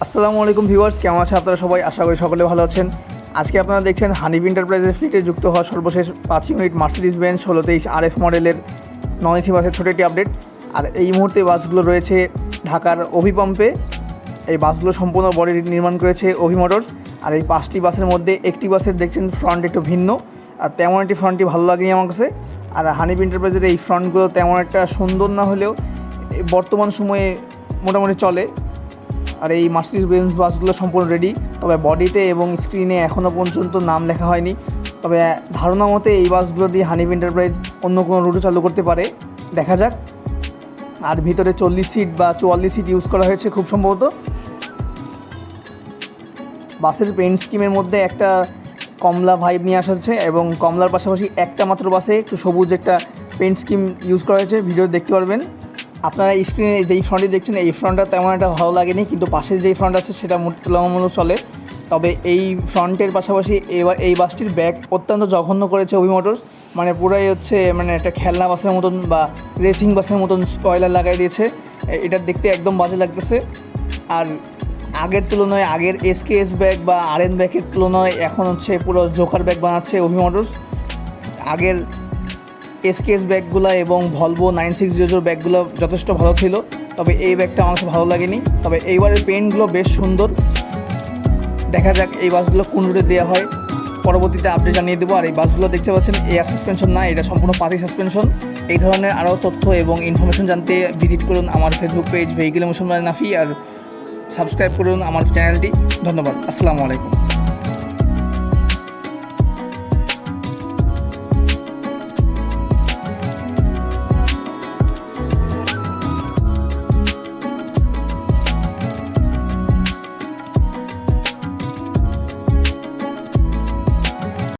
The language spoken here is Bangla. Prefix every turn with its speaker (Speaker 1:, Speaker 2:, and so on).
Speaker 1: আসসালামু আলাইকুম ভিউয়ার্স, কেমন আছেন আপনারা সবাই? আশা করি সকলে ভালো আছেন। আজকে আপনারা দেখছেন হানিফ এন্টারপ্রাইজের ফ্লিটে যুক্ত হওয়া সর্বশেষ 5 ইউনিট মার্সিডিজ বেঞ্জ 1623 RF মডেলের নন এসি বাসের ছোটো একটি আপডেট। আর এই মুহূর্তে বাসগুলো রয়েছে ঢাকার অভিপাম্পে। এই বাসগুলো সম্পূর্ণ বডি নির্মাণ করেছে অভি মোটরস। আর এই 5টি বাসের মধ্যে একটি বাসের দেখছেন ফ্রন্ট একটু ভিন্ন, আর তেমন একটি ফ্রন্টটি ভালো লাগেনি আমার কাছে। আর হানিফ এন্টারপ্রাইজের এই ফ্রন্টগুলো তেমন একটা সুন্দর না হলেও বর্তমান সময়ে মোটামুটি চলে। আর এই মার্সিডিজ বেঞ্জ বাসগুলো সম্পূর্ণ রেডি, তবে বডিতে এবং স্ক্রিনে এখনও পর্যন্ত নাম লেখা হয়নি। তবে ধারণা মতে এই বাসগুলো দিয়ে হানিফ এন্টারপ্রাইজ অন্য কোনো রুটও চালু করতে পারে, দেখা যাক। আর ভিতরে 40 সিট বা 44 সিট ইউজ করা হয়েছে খুব সম্ভবত। বাসের পেইন্ট স্কিমের মধ্যে একটা কমলা ভাইব নিয়ে আসা হচ্ছে, এবং কমলার পাশাপাশি একটা মাত্র বাসে একটু সবুজ একটা পেইন্ট স্কিম ইউজ করা হয়েছে, ভিডিও দেখতে পারবেন। আপনারা স্ক্রিনে যেই ফ্রন্টটি দেখছেন এই ফ্রন্টটা তেমন একটা ভালো লাগেনি, কিন্তু পাশের যেই ফ্রন্ট আছে সেটা তুলনামূলক চলে। তবে এই ফ্রন্টের পাশাপাশি এবার এই বাসটির ব্যাগ অত্যন্ত জঘন্য করেছে অভি মোটরস। মানে পুরাই হচ্ছে একটা খেলনা বাসের মতন বা রেসিং বাসের মতন স্পয়লার লাগাই দিয়েছে। এটা দেখতে একদম বাজে লাগতেছে। আর আগের তুলনায়, আগের এসকেএস ব্যাগ বা আরএন ব্যাগের তুলনায় এখন পুরো জোকার ব্যাগ বানাচ্ছে অভি মোটরস। আগের এসকেএস ব্যাগগুলো এবং ভলভো 9600 ব্যাগগুলো যথেষ্ট ভালো ছিল, তবে এই ব্যাগটা আমার কাছে ভালো লাগেনি। তবে এইবারের পেন্টগুলো বেশ সুন্দর। দেখা যাক এই বাসগুলো কোন রুটে দেওয়া হয়, পরবর্তীতে আপডেট জানিয়ে দেবো। আর এই বাসগুলো দেখতে পাচ্ছেন এয়ার সাসপেনশন না, এটা সম্পূর্ণ পাতি সাসপেনশন। এই ধরনের আরও তথ্য এবং ইনফরমেশন জানতে ভিজিট করুন আমার Facebook page vehicle emotion Nafi, আর সাবস্ক্রাইব করুন আমার চ্যানেলটি। ধন্যবাদ। আসসালামু আলাইকুম।